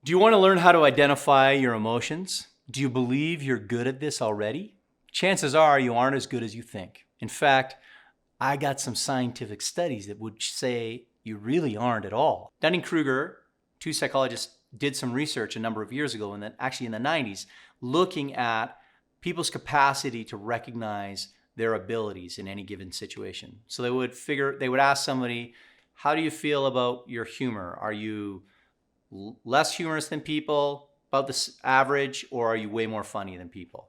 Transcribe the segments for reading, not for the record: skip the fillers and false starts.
Do you want to learn how to identify your emotions? Do you believe you're good at this already? Chances are you aren't as good as you think. In fact, I got some scientific studies that would say you really aren't at all. Dunning-Kruger, two psychologists, did some research a number of years ago, actually in the 90s, looking at people's capacity to recognize their abilities in any given situation. So they would ask somebody, how do you feel about your humor? Are you less humorous than people, about the average, or are you way more funny than people?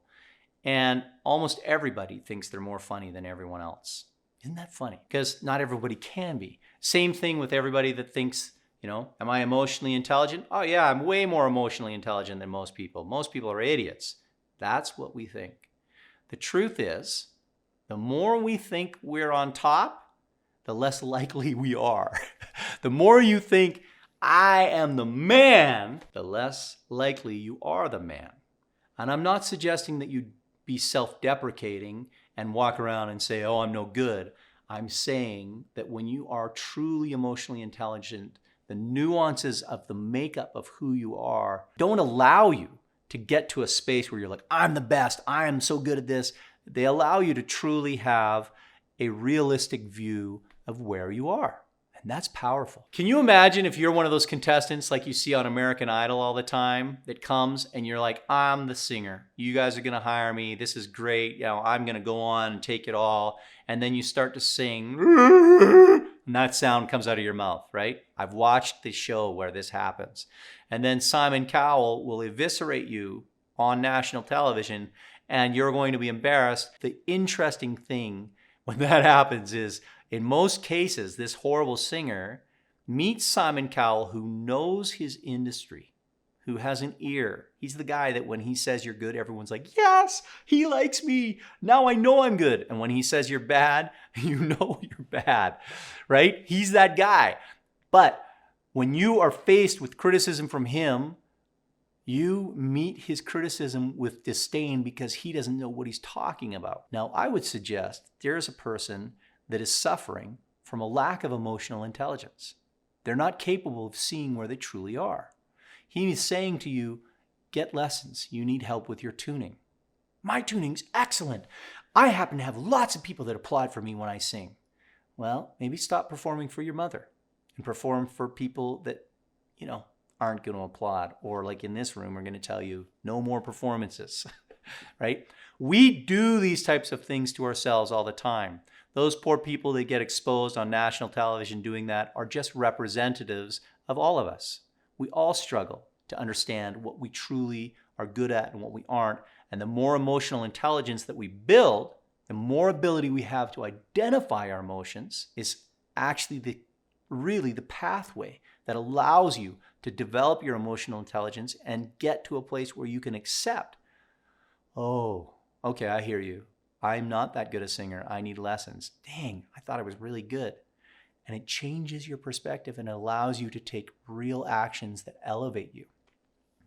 And almost everybody thinks they're more funny than everyone else. Isn't that funny? Because not everybody can be. Same thing with everybody that thinks, am I emotionally intelligent? Oh yeah, I'm way more emotionally intelligent than most people. Most people are idiots. That's what we think. The truth is, the more we think we're on top, the less likely we are. The more you think, I am the man, the less likely you are the man. And I'm not suggesting that you be self-deprecating and walk around and say, oh, I'm no good. I'm saying that when you are truly emotionally intelligent, the nuances of the makeup of who you are don't allow you to get to a space where you're like, I'm the best, I am so good at this. They allow you to truly have a realistic view of where you are. And that's powerful. Can you imagine if you're one of those contestants like you see on American Idol all the time that comes and you're like, I'm the singer. You guys are gonna hire me. This is great. I'm gonna go on and take it all. And then you start to sing and that sound comes out of your mouth, right? I've watched the show where this happens. And then Simon Cowell will eviscerate you on national television and you're going to be embarrassed. The interesting thing when that happens is, in most cases, this horrible singer meets Simon Cowell, who knows his industry, who has an ear. He's the guy that when he says you're good, everyone's like, yes, he likes me. Now I know I'm good. And when he says you're bad, you know you're bad, right? He's that guy. But when you are faced with criticism from him, you meet his criticism with disdain because he doesn't know what he's talking about. Now, I would suggest there's a person that is suffering from a lack of emotional intelligence. They're not capable of seeing where they truly are. He is saying to you, get lessons. You need help with your tuning. My tuning's excellent. I happen to have lots of people that applaud for me when I sing. Well, maybe stop performing for your mother and perform for people that, aren't going to applaud. Or like in this room, we're going to tell you, no more performances, right? We do these types of things to ourselves all the time. Those poor people that get exposed on national television doing that are just representatives of all of us. We all struggle to understand what we truly are good at and what we aren't. And the more emotional intelligence that we build, the more ability we have to identify our emotions is actually really the pathway that allows you to develop your emotional intelligence and get to a place where you can accept, oh, okay, I hear you. I'm not that good a singer. I need lessons. Dang, I thought I was really good. And it changes your perspective and allows you to take real actions that elevate you.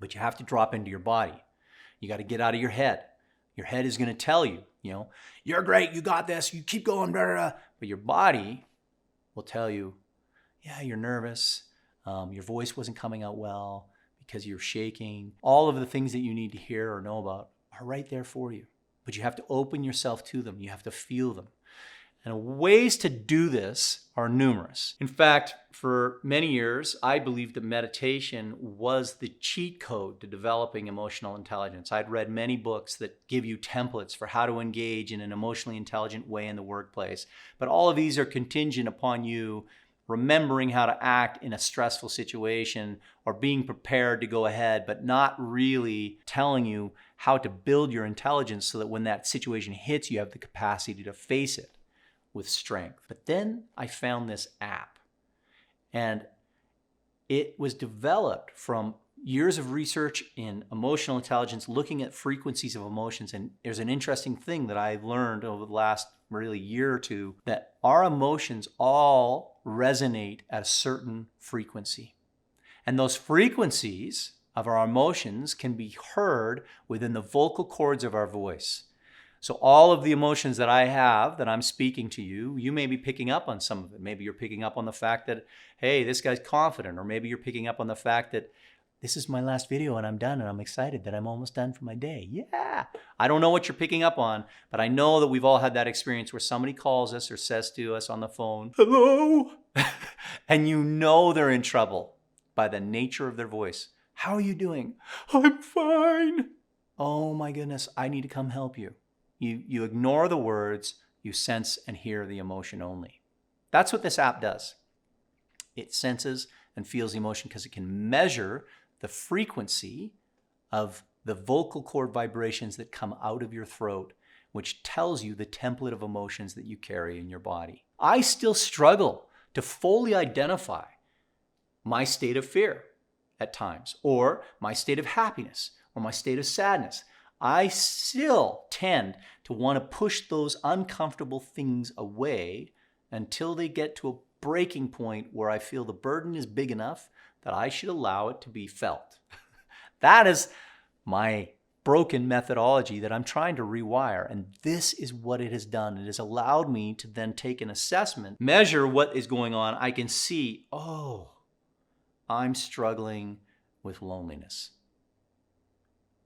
But you have to drop into your body. You got to get out of your head. Your head is going to tell you, you're great, you got this, you keep going, blah, blah, blah. But your body will tell you, yeah, you're nervous. Your voice wasn't coming out well because you're shaking. All of the things that you need to hear or know about are right there for you. But you have to open yourself to them. You have to feel them. And ways to do this are numerous. In fact, for many years, I believed that meditation was the cheat code to developing emotional intelligence. I'd read many books that give you templates for how to engage in an emotionally intelligent way in the workplace. But all of these are contingent upon you remembering how to act in a stressful situation or being prepared to go ahead, but not really telling you how to build your intelligence so that when that situation hits, you have the capacity to face it with strength. But then I found this app, and it was developed from years of research in emotional intelligence, looking at frequencies of emotions. And there's an interesting thing that I've learned over the last really year or two, that our emotions all resonate at a certain frequency. And those frequencies of our emotions can be heard within the vocal cords of our voice. So all of the emotions that I have, that I'm speaking to you, you may be picking up on some of it. Maybe you're picking up on the fact that, hey, this guy's confident, or maybe you're picking up on the fact that this is my last video and I'm done, and I'm excited that I'm almost done for my day. Yeah. I don't know what you're picking up on, but I know that we've all had that experience where somebody calls us or says to us on the phone, hello, and you know they're in trouble by the nature of their voice. How are you doing? I'm fine. Oh my goodness, I need to come help you. You ignore the words, you sense and hear the emotion only. That's what this app does. It senses and feels the emotion because it can measure the frequency of the vocal cord vibrations that come out of your throat, which tells you the template of emotions that you carry in your body. I still struggle to fully identify my state of fear at times, or my state of happiness, or my state of sadness. I still tend to want to push those uncomfortable things away until they get to a breaking point where I feel the burden is big enough that I should allow it to be felt. That is my broken methodology that I'm trying to rewire. And this is what it has done. It has allowed me to then take an assessment, measure what is going on. I can see, oh, I'm struggling with loneliness.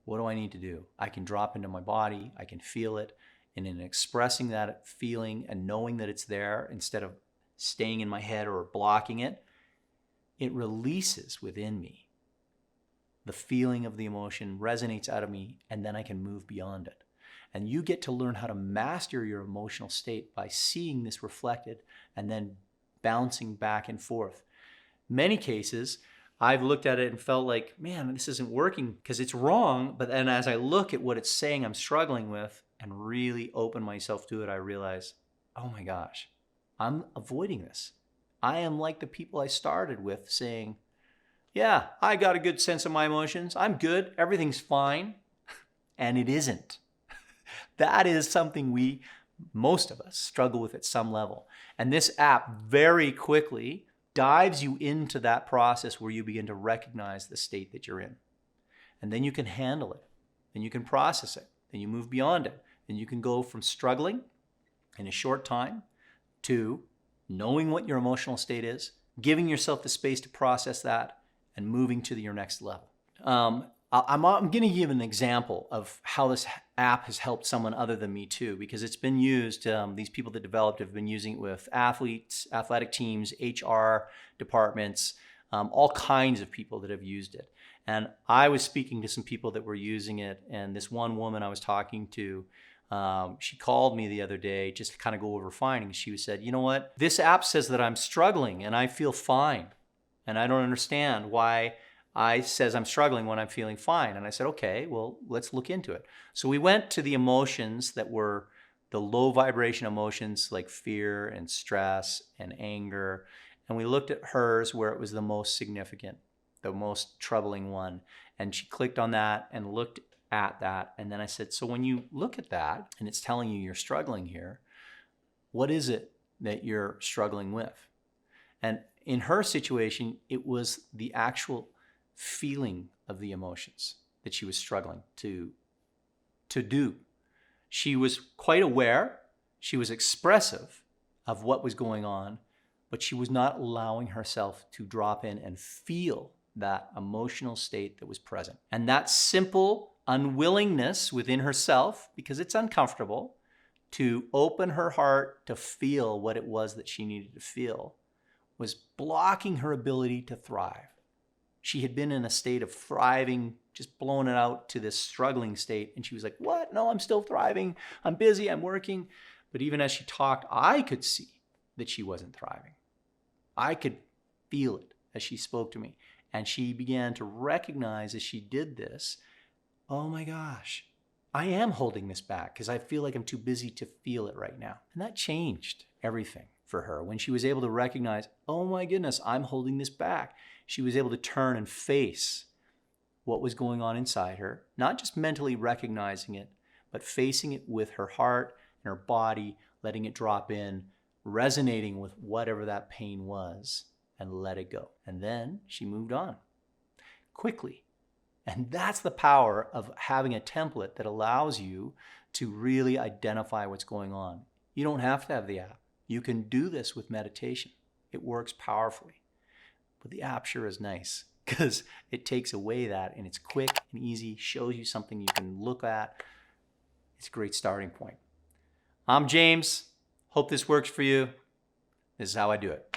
What do I need to do? I can drop into my body. I can feel it. And in expressing that feeling and knowing that it's there, instead of staying in my head or blocking it, it releases within me. The feeling of the emotion resonates out of me, and then I can move beyond it. And you get to learn how to master your emotional state by seeing this reflected and then bouncing back and forth. Many cases, I've looked at it and felt like, man, this isn't working because it's wrong. But then as I look at what it's saying I'm struggling with and really open myself to it, I realize, oh my gosh, I'm avoiding this. I am like the people I started with saying, yeah, I got a good sense of my emotions. I'm good. Everything's fine. And it isn't. That is something most of us struggle with at some level. And this app very quickly dives you into that process where you begin to recognize the state that you're in. And then you can handle it. Then you can process it. Then you move beyond it. And you can go from struggling in a short time to knowing what your emotional state is, giving yourself the space to process that, and moving to your next level. I'm going to give an example of how this app has helped someone other than me too, because it's been used, these people that developed have been using it with athletes, athletic teams, HR departments, all kinds of people that have used it. And I was speaking to some people that were using it, and this one woman I was talking to, she called me the other day just to kind of go over findings. She said, you know what, this app says that I'm struggling and I feel fine. And I don't understand why I says I'm struggling when I'm feeling fine. And I said, okay, well, let's look into it. So we went to the emotions that were the low vibration emotions like fear and stress and anger. And we looked at hers where it was the most significant, the most troubling one. And she clicked on that and looked at that. And then I said, so when you look at that and it's telling you you're struggling here, what is it that you're struggling with? And in her situation, it was the actual feeling of the emotions that she was struggling to do. She was quite aware, she was expressive of what was going on, but she was not allowing herself to drop in and feel that emotional state that was present. And that simple unwillingness within herself, because it's uncomfortable, to open her heart to feel what it was that she needed to feel, was blocking her ability to thrive. She had been in a state of thriving, just blowing it out to this struggling state. And she was like, what? No, I'm still thriving. I'm busy. I'm working. But even as she talked, I could see that she wasn't thriving. I could feel it as she spoke to me. And she began to recognize as she did this, oh my gosh, I am holding this back because I feel like I'm too busy to feel it right now. And that changed everything for her. When she was able to recognize, oh my goodness, I'm holding this back. She was able to turn and face what was going on inside her, not just mentally recognizing it, but facing it with her heart and her body, letting it drop in, resonating with whatever that pain was, and let it go. And then she moved on quickly. And that's the power of having a template that allows you to really identify what's going on. You don't have to have the app. You can do this with meditation. It works powerfully. But the app sure is nice. because it takes away that, and it's quick and easy, shows you something you can look at. It's a great starting point. I'm James. Hope this works for you. This is how I do it.